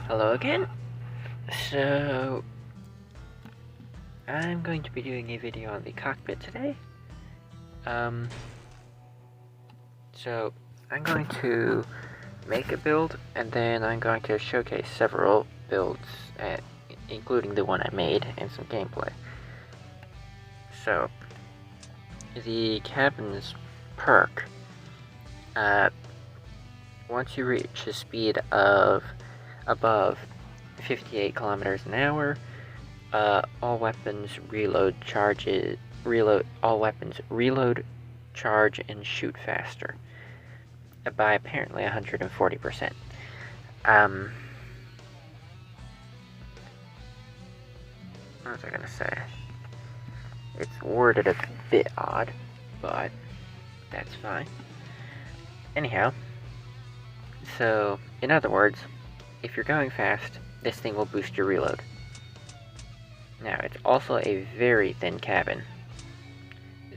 Hello again. So, I'm going to be doing a video on the cockpit today. So I'm going to make a build, and then I'm going to showcase several builds, including the one I made, and some gameplay. So, the cabin's perk. Once you reach a speed of above 58 kilometers an hour, all weapons reload, charge, and shoot faster by apparently 140%. What was I gonna say? It's worded a bit odd, but that's fine. Anyhow, so in other words, if you're going fast, this thing will boost your reload. Now, it's also a very thin cabin.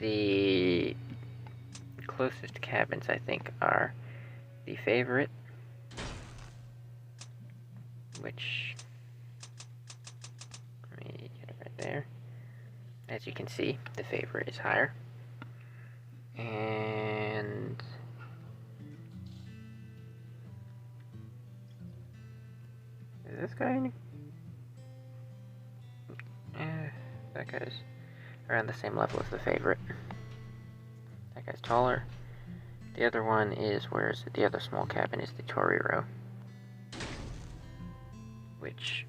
The closest cabins, I think, are the favorite, which, let me get it right there. As you can see, the favorite is higher. And is this guy any? That guy's around the same level as the favorite. That guy's taller. The other one is, where is it? The other small cabin is the Torero, which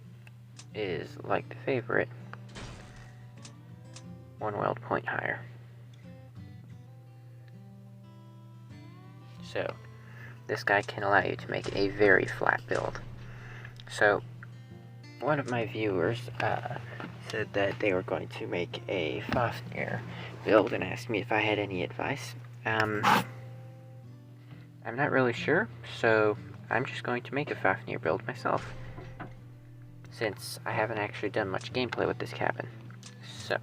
is like the favorite, one weld point higher. So, this guy can allow you to make a very flat build. So, one of my viewers said that they were going to make a Fafnir build and asked me if I had any advice. I'm not really sure, so I'm just going to make a Fafnir build myself, since I haven't actually done much gameplay with this cabin. So,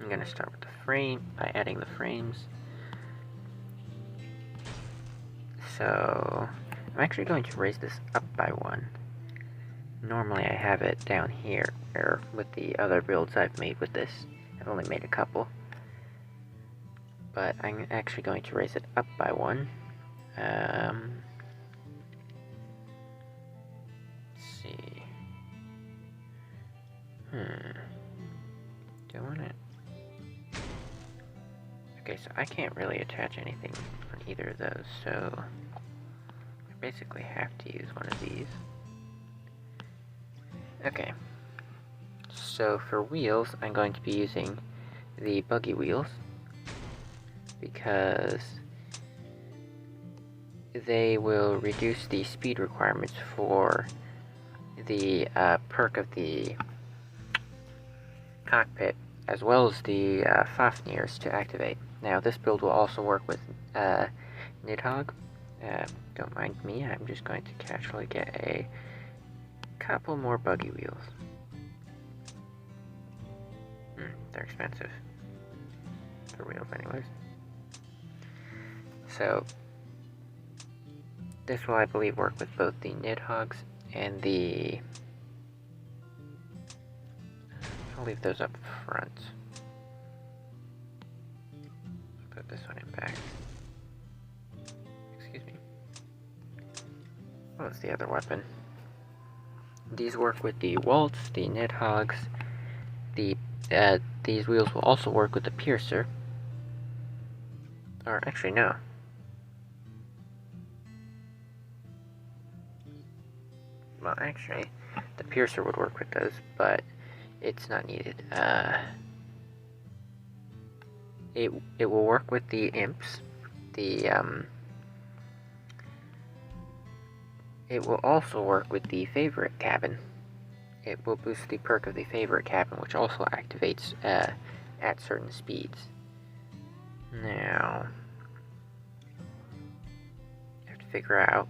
I'm going to start with the frame, by adding the frames. So, I'm actually going to raise this up by 1. Normally I have it down here, or with the other builds I've made with this. I've only made a couple. But I'm actually going to raise it up by 1. Let's see. Do I want it? Okay, so I can't really attach anything on either of those, so I basically have to use one of these. Okay, so for wheels, I'm going to be using the buggy wheels, because they will reduce the speed requirements for the perk of the cockpit, as well as the Fafnirs to activate. Now, this build will also work with Nidhogg. Don't mind me, I'm just going to casually get a couple more buggy wheels. They're expensive. For wheels anyways. So, this will, I believe, work with both the Nidhoggs and the... I'll leave those up front. Put this one in back. Excuse me. What was the other weapon? These work with the Waltz, the Nidhoggs. These wheels will also work with the Piercer. Or, actually, no. Well, actually, the Piercer would work with those, but it's not needed. It will work with the Imps. It will also work with the favorite cabin. It will boost the perk of the favorite cabin, which also activates at certain speeds. Now, I have to figure out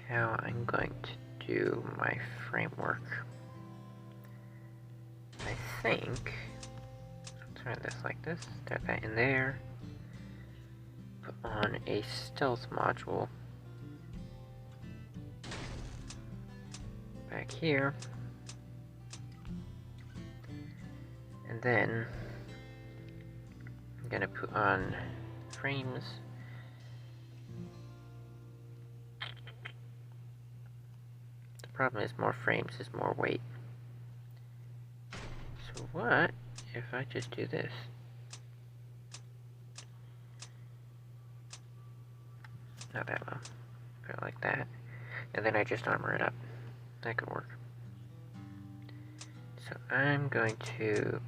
how I'm going to do my framework. I think I'll turn this like this, throw that in there, put on a stealth module, back here. And then I'm gonna put on frames. The problem is more frames is more weight. So what if I just do this? Not that low. Put it like that. And then I just armor it up. That could work. So I'm going to...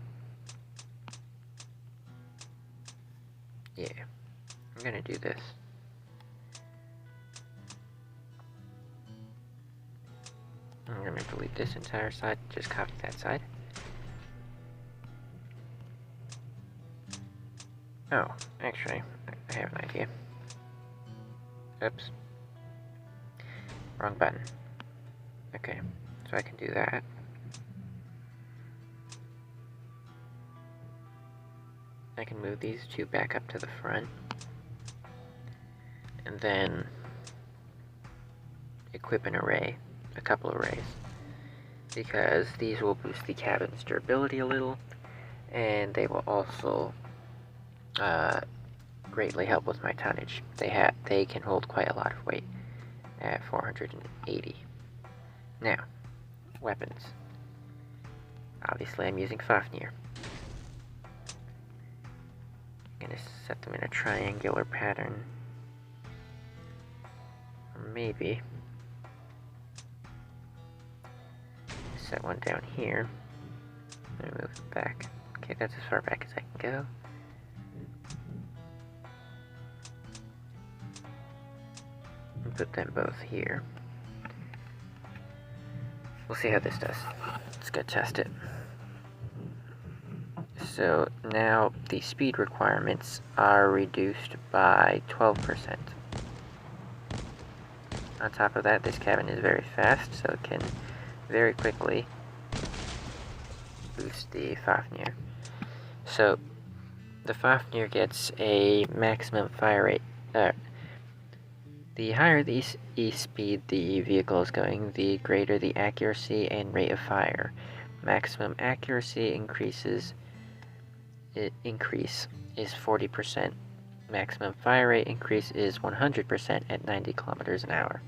yeah. I'm going to do this. I'm going to delete this entire side. Just copy that side. Oh, actually, I have an idea. Oops. Wrong button. Okay, so I can do that. I can move these two back up to the front. And then equip an array, a couple arrays. Because these will boost the cabin's durability a little, and they will also greatly help with my tonnage. They can hold quite a lot of weight at 480. Now, weapons. Obviously, I'm using Fafnir. I'm gonna set them in a triangular pattern. Or maybe set one down here. Let me move it back. Okay, that's as far back as I can go. And put them both here. We'll see how this does. Let's go test it. So now the speed requirements are reduced by 12%. On top of that, this cabin is very fast, so it can very quickly boost the Fafnir. So the Fafnir gets a maximum fire rate. The higher the speed the vehicle is going, the greater the accuracy and rate of fire. Maximum accuracy increase is 40%. Maximum fire rate increase is 100% at 90 kilometers an hour.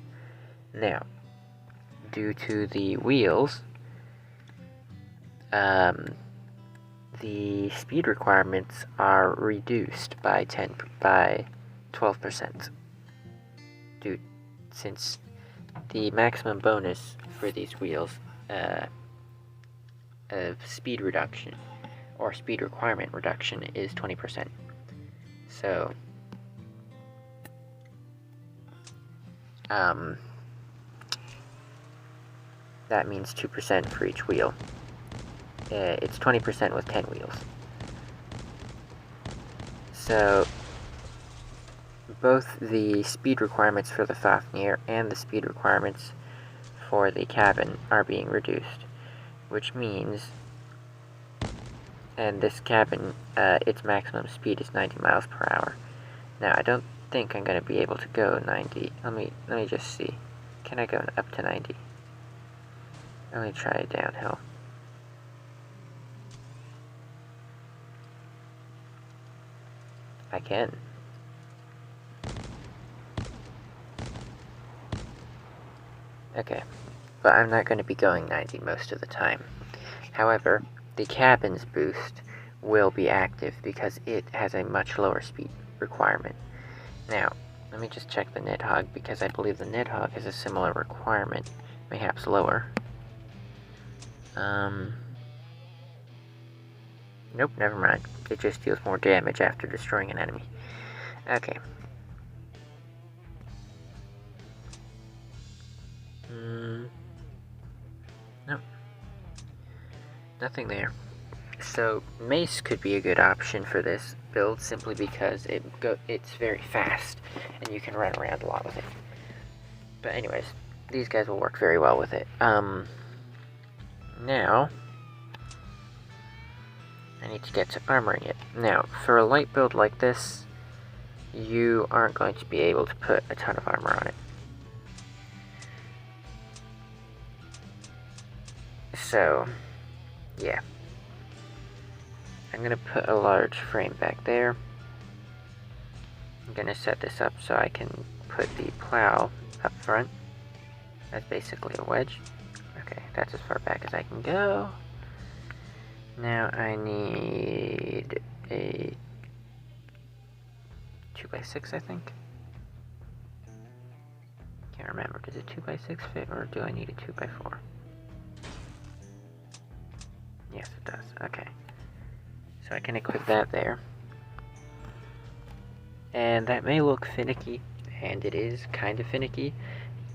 Now, due to the wheels, the speed requirements are reduced by 12%. Since the maximum bonus for these wheels of speed reduction or speed requirement reduction is 20%. So that means 2% for each wheel. It's 20% with 10 wheels. So both the speed requirements for the Fafnir and the speed requirements for the cabin are being reduced, which means, and this cabin, its maximum speed is 90 miles per hour. Now, I don't think I'm going to be able to go 90. Let me just see. Can I go up to 90? Let me try downhill. I can. Okay, but I'm not going to be going 90 most of the time. However, the cabin's boost will be active because it has a much lower speed requirement. Now, let me just check the Nidhogg because I believe the Nidhogg has a similar requirement, perhaps lower. Nope, never mind. It just deals more damage after destroying an enemy. Okay. Nope. Nothing there. So, mace could be a good option for this build simply because it's very fast and you can run around a lot with it. But anyways, these guys will work very well with it. Now, I need to get to armoring it. Now, for a light build like this, you aren't going to be able to put a ton of armor on it. So, yeah. I'm going to put a large frame back there. I'm going to set this up so I can put the plow up front. That's basically a wedge. Okay, that's as far back as I can go. Now I need a 2x6, I think. Can't remember. Does a 2x6 fit, or do I need a 2x4? Yes, it does. Okay. So I can equip that there. And that may look finicky, and it is kind of finicky,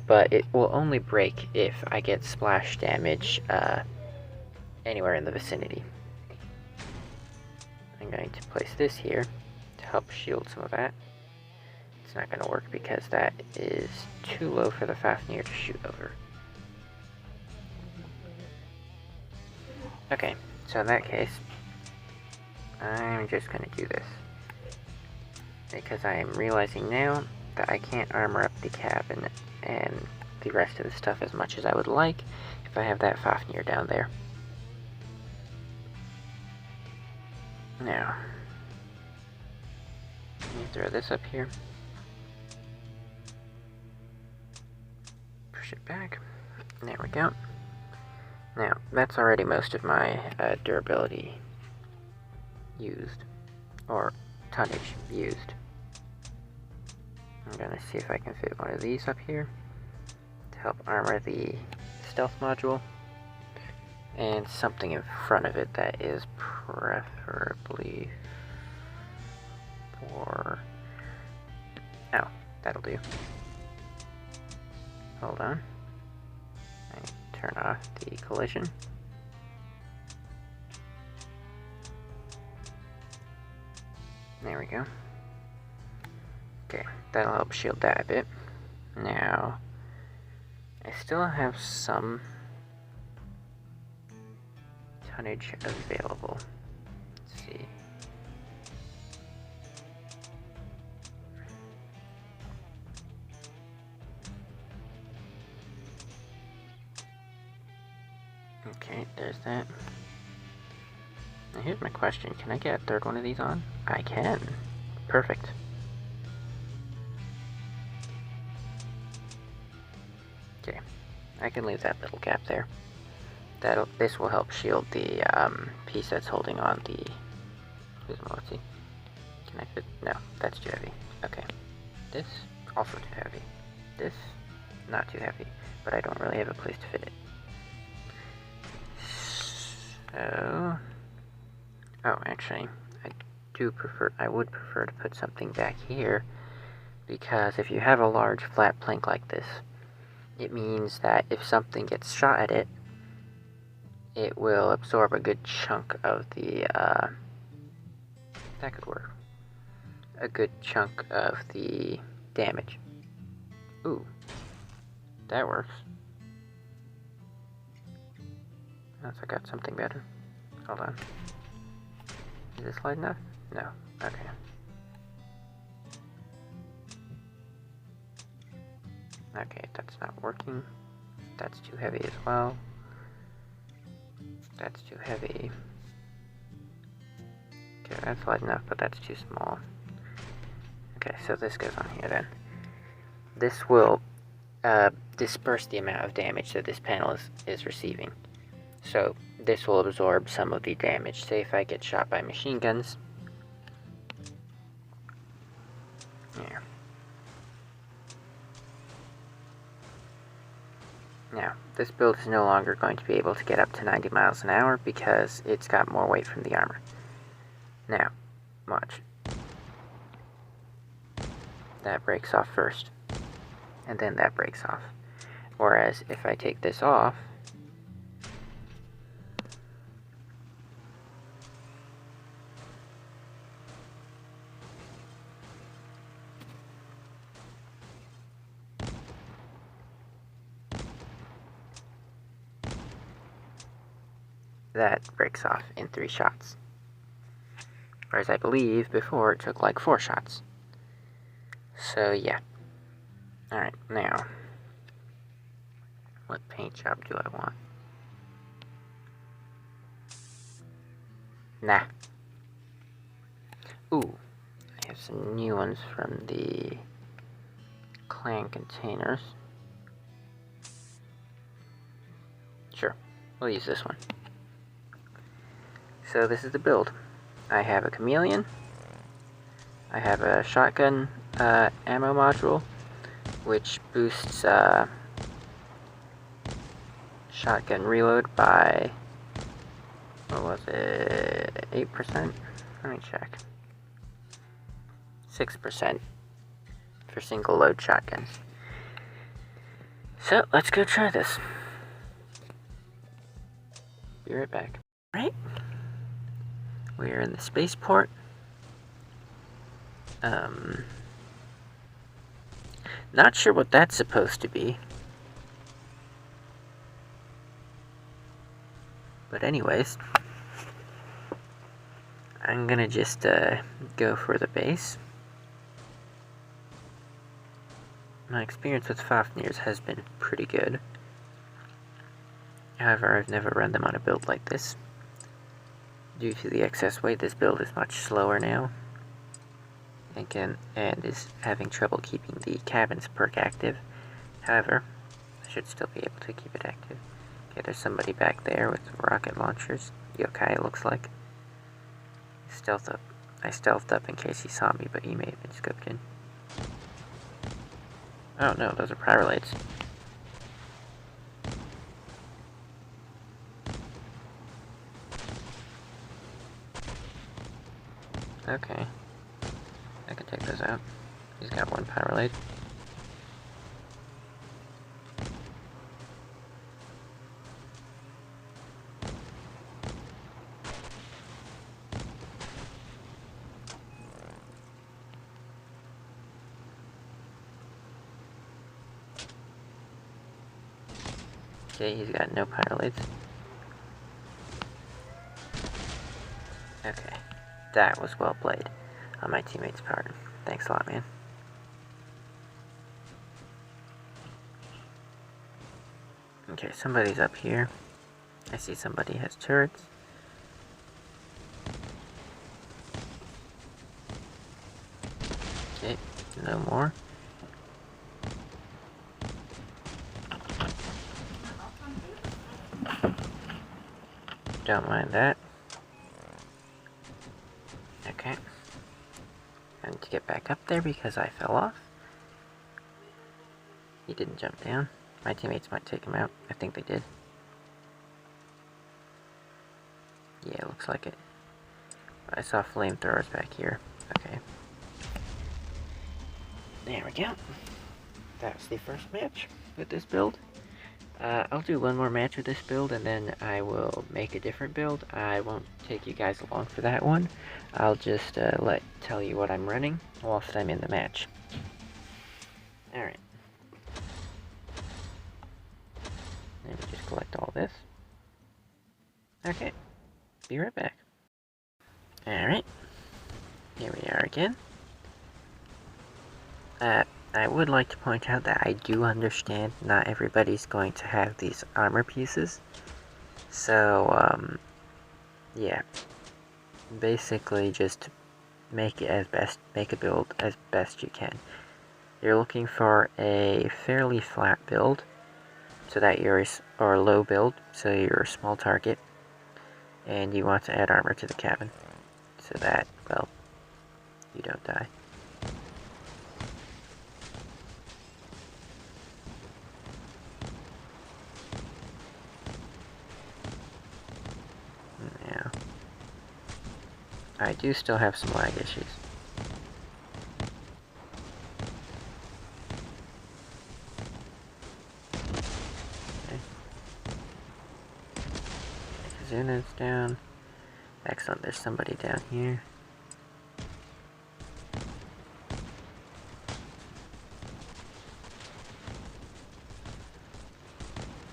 but it will only break if I get splash damage anywhere in the vicinity. I'm going to place this here to help shield some of that. It's not going to work because that is too low for the Fafnir to shoot over. Okay, so in that case, I'm just going to do this. Because I am realizing now that I can't armor up the cabin and the rest of the stuff as much as I would like if I have that Fafnir down there. Now, let me throw this up here. Push it back. There we go. Now, that's already most of my durability used, or tonnage used. I'm gonna see if I can fit one of these up here to help armor the stealth module, and something in front of it that is preferably for... oh, that'll do. Hold on. I turn off the collision. There we go. Okay, that'll help shield that a bit. Now, I still have some tonnage available. Let's see. Okay, there's that. Now here's my question. Can I get a third one of these on? I can. Perfect. Okay, I can leave that little gap there. This will help shield the piece that's holding on the... let's see. Can I fit? No, that's too heavy. Okay. This, also too heavy. This, not too heavy, but I don't really have a place to fit it. So... oh, actually, I would prefer to put something back here, because if you have a large flat plank like this, it means that if something gets shot at it, it will absorb a good chunk of the, that could work. A good chunk of the damage. Ooh, that works. Unless I got something better. Hold on. Is this light enough? No. Okay. Okay, that's not working. That's too heavy as well. That's too heavy. Okay, that's light enough, but that's too small. Okay, so this goes on here then. This will disperse the amount of damage that this panel is receiving. So this will absorb some of the damage. Say if I get shot by machine guns. Yeah. Now, this build is no longer going to be able to get up to 90 miles an hour because it's got more weight from the armor. Now, watch. That breaks off first, and then that breaks off. Whereas if I take this off, that breaks off in 3 shots. Whereas I believe before it took like 4 shots. So yeah. Alright, now, what paint job do I want? Nah. Ooh, I have some new ones from the clan containers. Sure, we'll use this one. So this is the build. I have a chameleon. I have a shotgun ammo module, which boosts shotgun reload by, what was it, 8%? Let me check. 6% for single load shotguns. So let's go try this. Be right back. Right? We are in the spaceport. Not sure what that's supposed to be. But anyways, I'm gonna just go for the base. My experience with Fafnirs has been pretty good. However, I've never run them on a build like this. Due to the excess weight, this build is much slower now. And is having trouble keeping the cabin's perk active. However, I should still be able to keep it active. Okay, there's somebody back there with rocket launchers. Yokai, it looks like. I stealthed up in case he saw me, but he may have been scoped in. Oh no, those are pyrolates. Okay. I can take those out. He's got one pyrolate. Okay, he's got no pyrolates. Okay. That was well played on my teammate's part. Thanks a lot, man. Okay, somebody's up here. I see somebody has turrets. Okay, no more. Don't mind that. Okay. I need to get back up there because I fell off. He didn't jump down. My teammates might take him out. I think they did. Yeah, looks like it. I saw flamethrowers back here. Okay. There we go. That was the first match with this build. I'll do one more match with this build and then I will make a different build. I won't take you guys along for that one. I'll just tell you what I'm running whilst I'm in the match. Alright. Let me just collect all this. Okay. Be right back. Alright. Here we are again. I would like to point out that I do understand not everybody's going to have these armor pieces. So, yeah. Basically just make a build as best you can. You're looking for a fairly flat build, so that or low build, so you're a small target, and you want to add armor to the cabin, so that, well, you don't die. Now, I do still have some lag issues. Zuna's down. Excellent, there's somebody down here.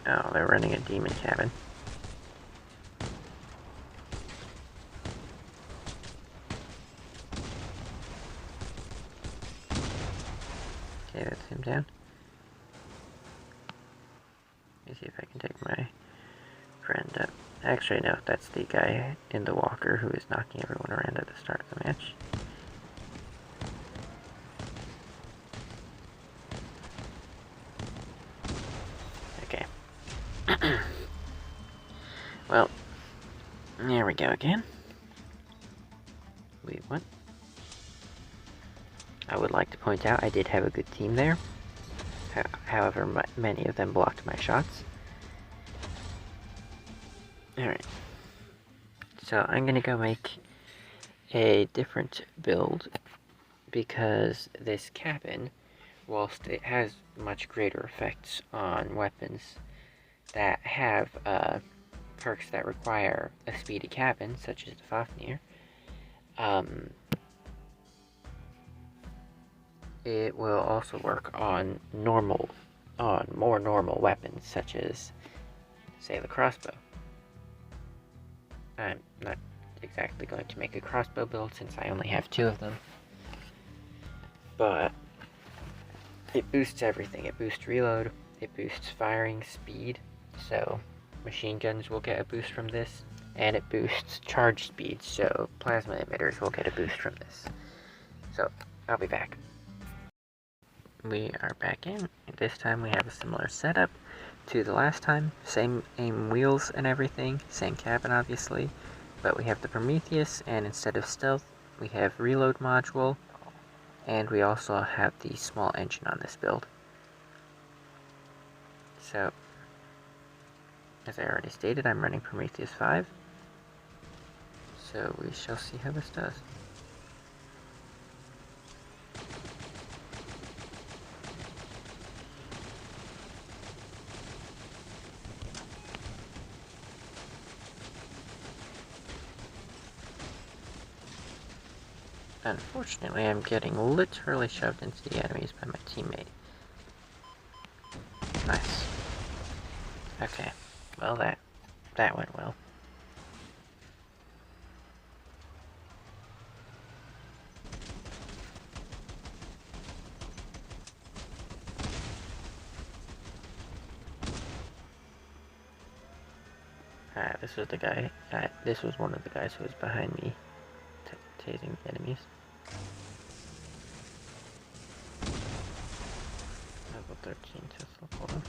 Oh, they're running a demon cabin. Okay, that's him down. Let me see if I can take my friend up. Actually, no, that's the guy in the walker who is knocking everyone around at the start of the match. Okay. Well, there we go again. Wait, what? I would like to point out I did have a good team there. However, many of them blocked my shots. Alright. So I'm gonna go make a different build because this cabin, whilst it has much greater effects on weapons that have perks that require a speedy cabin, such as the Fafnir, it will also work on more normal weapons, such as, say, the crossbow. I'm not exactly going to make a crossbow build since I only have 2 of them, but it boosts everything. It boosts reload, it boosts firing speed, so machine guns will get a boost from this, and it boosts charge speed, so plasma emitters will get a boost from this. So, I'll be back. We are back in. This time we have a similar setup to the last time. Same aim wheels and everything, same cabin obviously, but we have the Prometheus, and instead of stealth, we have reload module, and we also have the small engine on this build. So, as I already stated, I'm running Prometheus 5, so we shall see how this does. Unfortunately, I'm getting literally shoved into the enemies by my teammate. Nice. Okay, well that went well. This was the guy, this was one of the guys who was behind me, tasing the enemies. Level 13 Tesla for.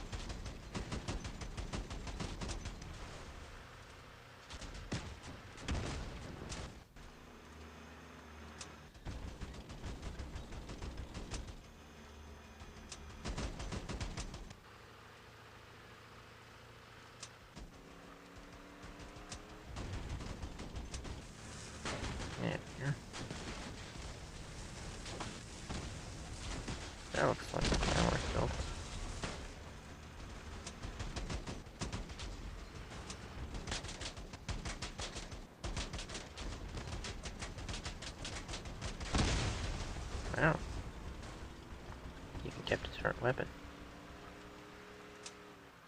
That looks like a tower built. Wow. You can kept a short weapon.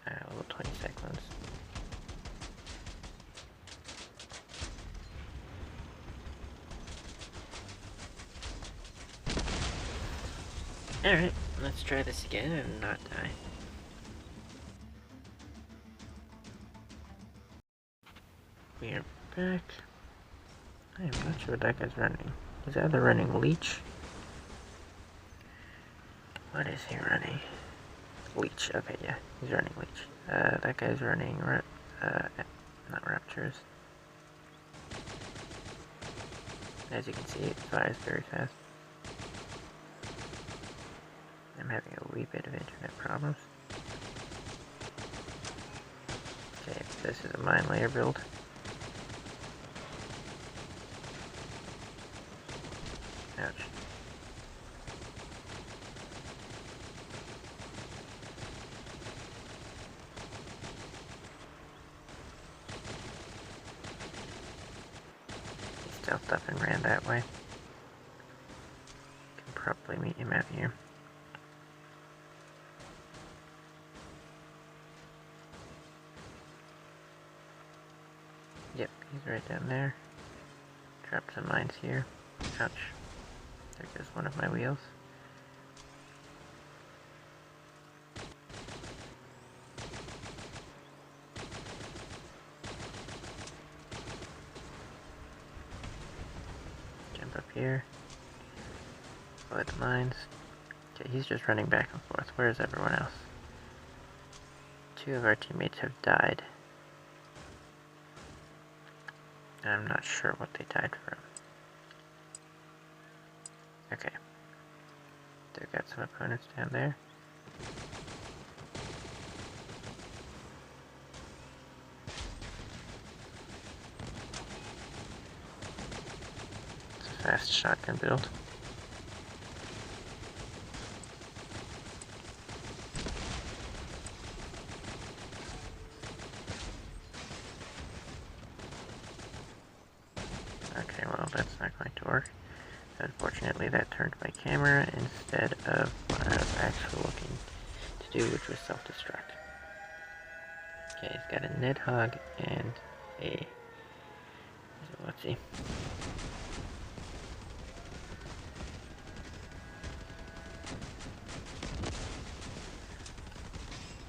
Level 20 seconds. Alright, let's try this again and not die. We are back. I am not sure what that guy's running. He's either running Leech. What is he running? Leech. Okay, yeah, he's running Leech. That guy's running, not Raptures. As you can see, it fires very fast. I'm having a wee bit of internet problems. Okay, this is a mine layer build. Ouch. He stealthed up and ran that way. Can probably meet him out here. Yep, he's right down there. Dropped some mines here. Ouch. There goes one of my wheels. here. Avoid the mines. Okay, he's just running back and forth. Where's everyone else? 2 of our teammates have died. I'm not sure what they died from. Okay. They've got some opponents down there. It's a fast shotgun build. Okay, well, that's not going to work. Unfortunately, that turned my camera instead of what I was actually looking to do, which was self-destruct. Okay, he's got a Nidhogg and a... So let's see.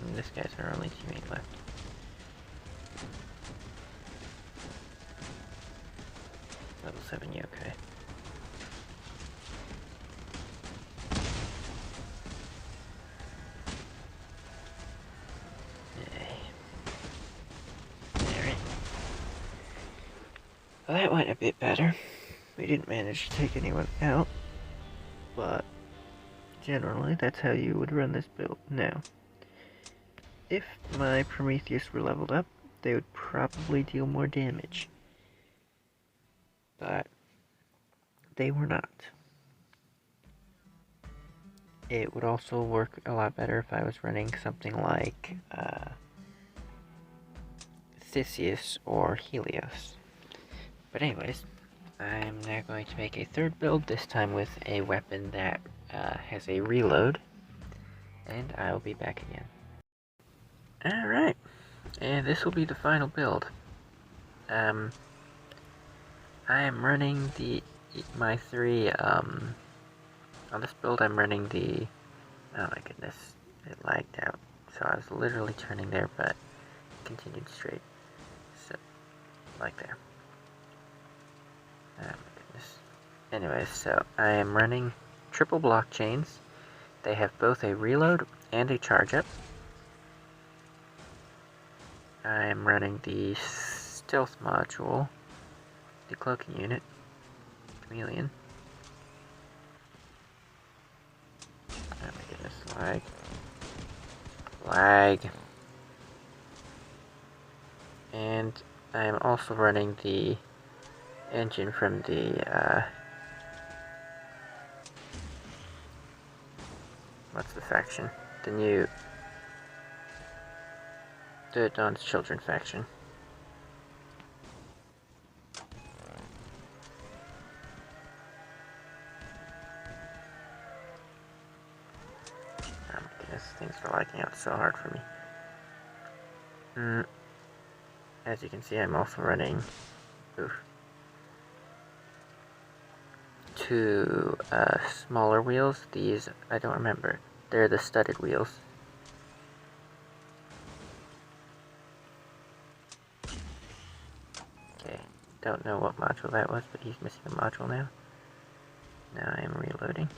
And this guy's our only teammate left. Level 7, you okay? Well, that went a bit better. We didn't manage to take anyone out, but generally that's how you would run this build. Now, if my Prometheus were leveled up, they would probably deal more damage, but they were not. It would also work a lot better if I was running something like Theseus or Helios. But anyways, I'm now going to make a third build, this time with a weapon that has a reload, and I will be back again. Alright, and this will be the final build. I am running my 3, on this build I'm running the, oh my goodness, it lagged out, so I was literally turning there, but continued straight, so, like there. Oh my goodness. Anyways, so I am running triple blockchains. They have both a reload and a charge up. I am running the stealth module, the cloaking unit, chameleon. Oh my goodness, lag. Lag. And I am also running the engine from the, what's the faction? The Dawn's Children faction. Oh my goodness, things are lagging out so hard for me. As you can see, I'm also running, 2 smaller wheels. These, I don't remember. They're the studded wheels. Okay, don't know what module that was, but he's missing a module now. Now I am reloading.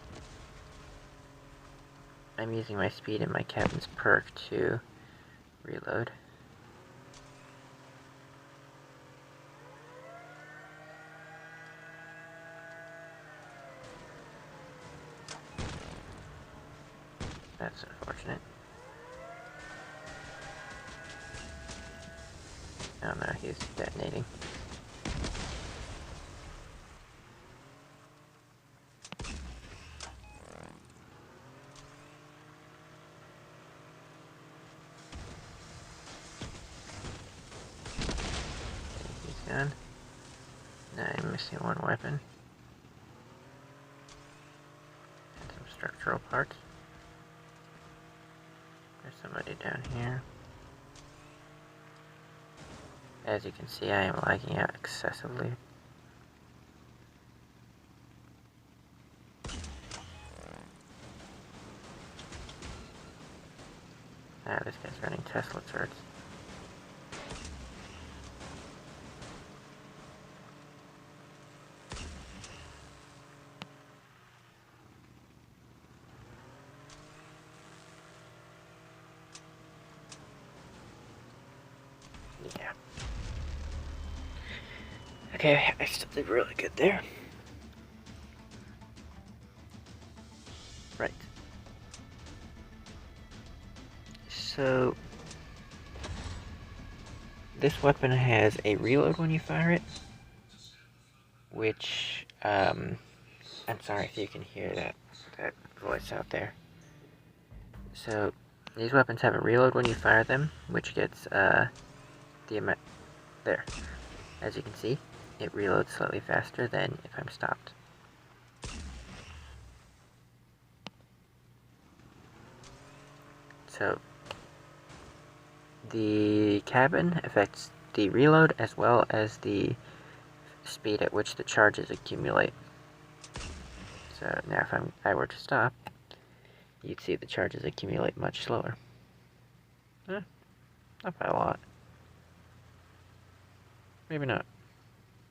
I'm using my speed and my captain's perk to reload. That's unfortunate. Oh no, he's detonating. He's gone. Now I'm missing 1 weapon. And some structural parts. There's somebody down here. As you can see, I am lagging out excessively. Ah, this guy's running Tesla turrets. Yeah. Okay, I still did really good there. Right. So, this weapon has a reload when you fire it, which, I'm sorry if you can hear that voice out there. So, these weapons have a reload when you fire them, which gets, the amount, there. As you can see, it reloads slightly faster than if I'm stopped. So, the cabin affects the reload as well as the speed at which the charges accumulate. So now if I were to stop, you'd see the charges accumulate much slower. Not by a lot. Maybe not.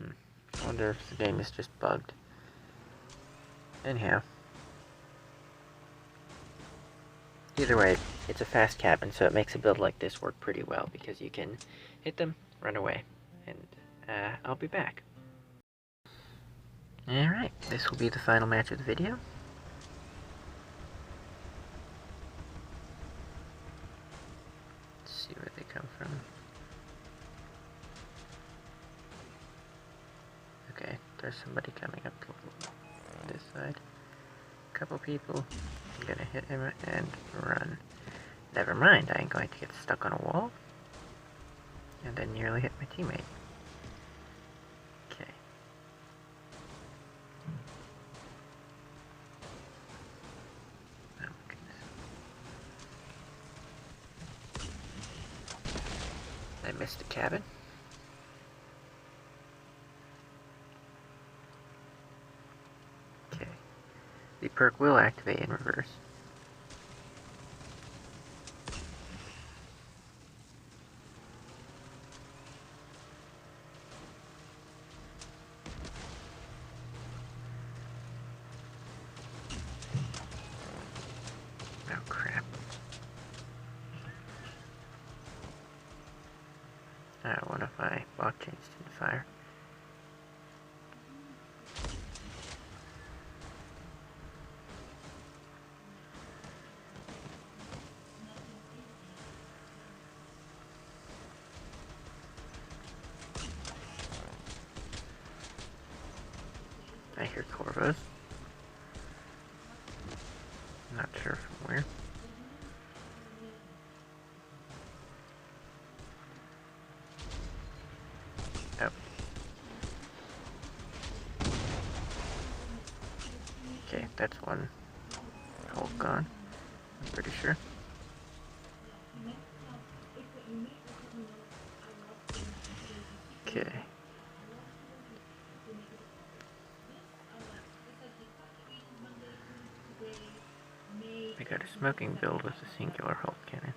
I wonder if the game is just bugged. Anyhow. Either way, it's a fast cabin, so it makes a build like this work pretty well, because you can hit them, run away, and I'll be back. Alright, this will be the final match of the video. Let's see where they come from. Okay, there's somebody coming up this side. A couple people. I'm gonna hit him and run. Never mind, I ain't going to get stuck on a wall. And then nearly hit my teammate. Okay. Oh goodness. I missed the cabin. Okay. The perk will activate in reverse. Oh crap. One of my blockchains didn't fire. I hear corvos. Not sure from where. Oh. Okay, that's one Hulk gone, I'm pretty sure. Okay. I got a smoking build with a singular Hulk cannon.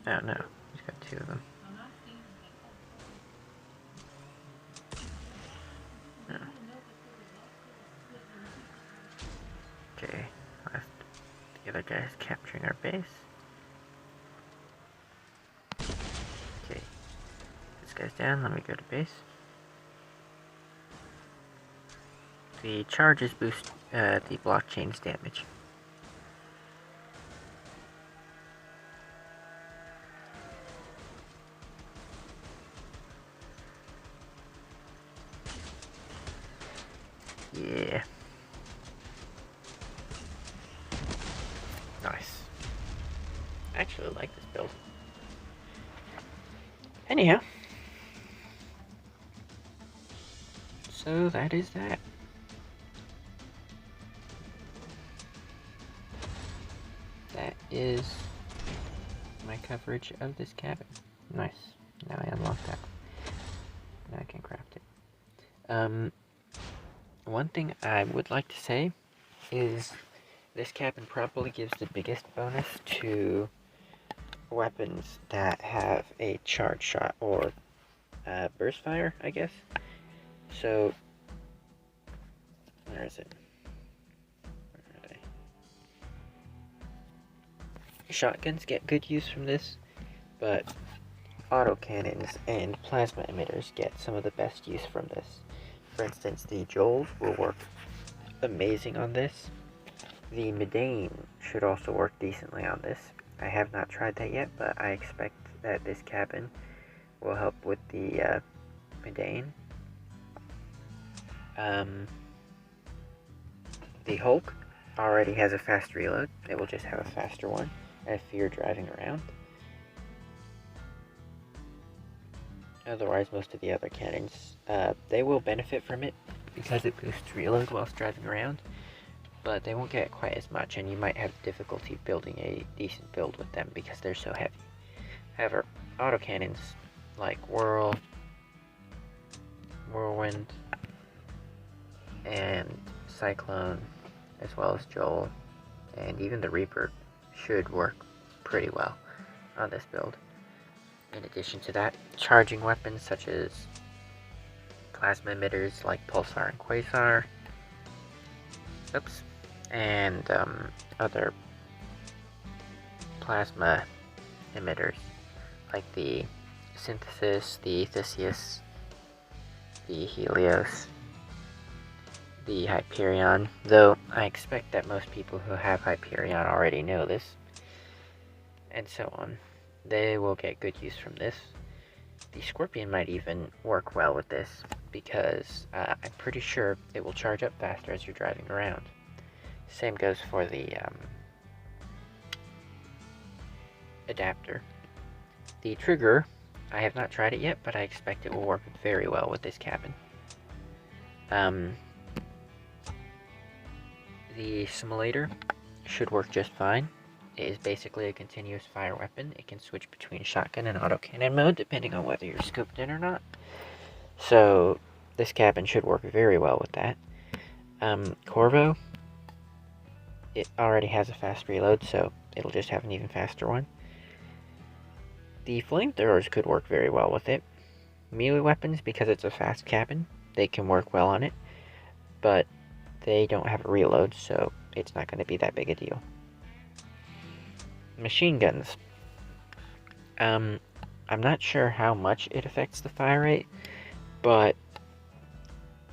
Oh no, he's got two of them. Oh. Okay, left. The other guy is capturing our base. Okay, this guy's down, let me go to base. The charges boost the blockchain's damage. Yeah. Nice. I actually like this build. Anyhow. So that is that. That is my coverage of this cabin. Nice. Now I unlocked that. Now I can craft it. One thing I would like to say is this cabin probably gives the biggest bonus to weapons that have a charge shot or burst fire, I guess. So, where is it? Where are shotguns get good use from this, but autocannons and plasma emitters get some of the best use from this. For instance, the Joel will work amazing on this. The Medane should also work decently on this. I have not tried that yet, but I expect that this cabin will help with the Medane. The Hulk already has a fast reload. It will just have a faster one if you're driving around. Otherwise, most of the other cannons, they will benefit from it because it boosts reload whilst driving around, but they won't get quite as much, and you might have difficulty building a decent build with them because they're so heavy. However, autocannons like Whirlwind, and Cyclone, as well as Joel, and even the Reaper should work pretty well on this build. In addition to that, charging weapons such as plasma emitters like Pulsar and Quasar, and other plasma emitters like the Synthesis, the Theseus, the Helios, the Hyperion, though I expect that most people who have Hyperion already know this, and so on. They will get good use from this. The Scorpion might even work well with this, because I'm pretty sure it will charge up faster as you're driving around. Same goes for the adapter. The Trigger, I have not tried it yet, but I expect it will work very well with this cabin. The Simulator should work just fine. It is basically a continuous fire weapon. It can switch between shotgun and autocannon mode depending on whether you're scoped in or not. So this cabin should work very well with that. Corvo, it already has a fast reload, so it'll just have an even faster one. The flamethrowers could work very well with it. Melee weapons, because it's a fast cabin, they can work well on it, but they don't have a reload, so it's not going to be that big a deal. Machine guns. I'm not sure how much it affects the fire rate, but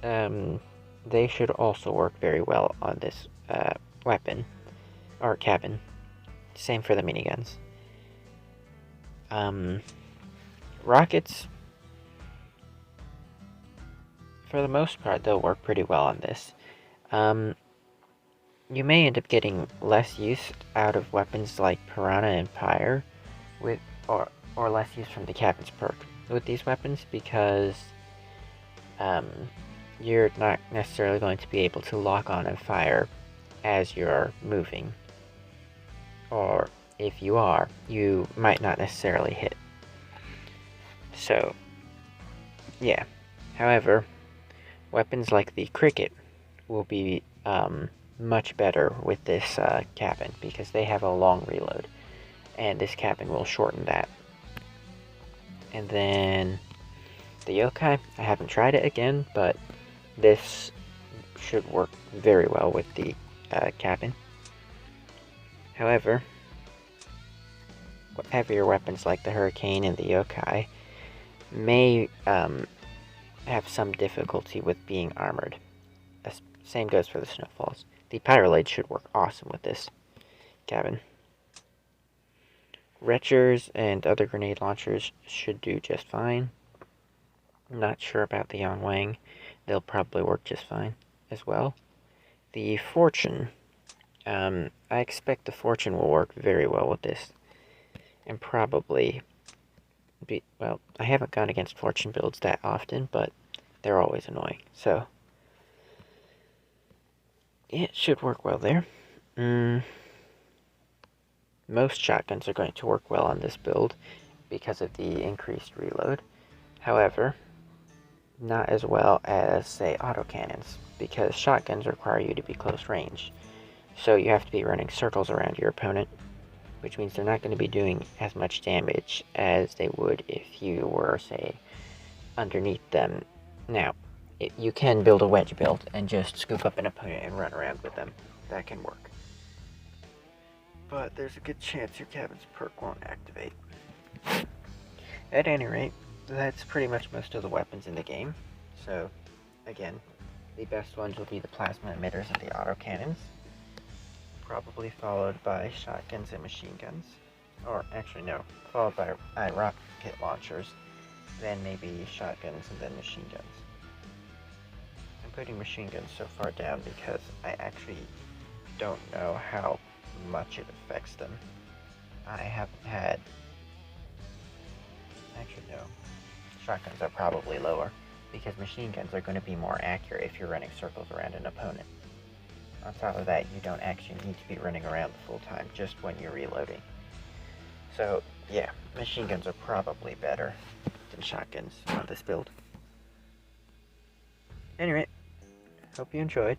they should also work very well on this weapon, or cabin. Same for the miniguns. Rockets, for the most part, they'll work pretty well on this. You may end up getting less use out of weapons like Piranha and Pyre, or less use from the cabin's perk with these weapons, because you're not necessarily going to be able to lock on and fire as you're moving, or if you are, you might not necessarily hit. So, yeah. However, weapons like the Cricket will be much better with this cabin, because they have a long reload, and this cabin will shorten that. And then the Yokai, I haven't tried it again, but this should work very well with the cabin. However, heavier weapons like the Hurricane and the Yokai may have some difficulty with being armored. Same goes for the Snowfalls. The Pyrolade should work awesome with this cabin. Retchers and other grenade launchers should do just fine. I'm not sure about the Yongwang. They'll probably work just fine as well. The Fortune. I expect the Fortune will work very well with this. And probably well, I haven't gone against Fortune builds that often, but they're always annoying. So, it should work well there. Most shotguns are going to work well on this build because of the increased reload. However, not as well as, say, autocannons, because shotguns require you to be close range. So you have to be running circles around your opponent, which means they're not going to be doing as much damage as they would if you were, say, underneath them. Now, you can build a wedge build and just scoop up an opponent and run around with them. That can work. but there's a good chance your cabin's perk won't activate. At any rate, that's pretty much most of the weapons in the game. So, again, the best ones will be the plasma emitters and the autocannons, probably followed by shotguns and machine guns. Or, actually no, followed by rocket launchers, then maybe shotguns and then machine guns. I'm putting machine guns so far down because I actually don't know how much it affects them. I haven't had... Actually, no. Shotguns are probably lower, because machine guns are going to be more accurate if you're running circles around an opponent. On top of that, you don't actually need to be running around the full time, just when you're reloading. So, yeah, machine guns are probably better than shotguns on this build. Anyway, hope you enjoyed.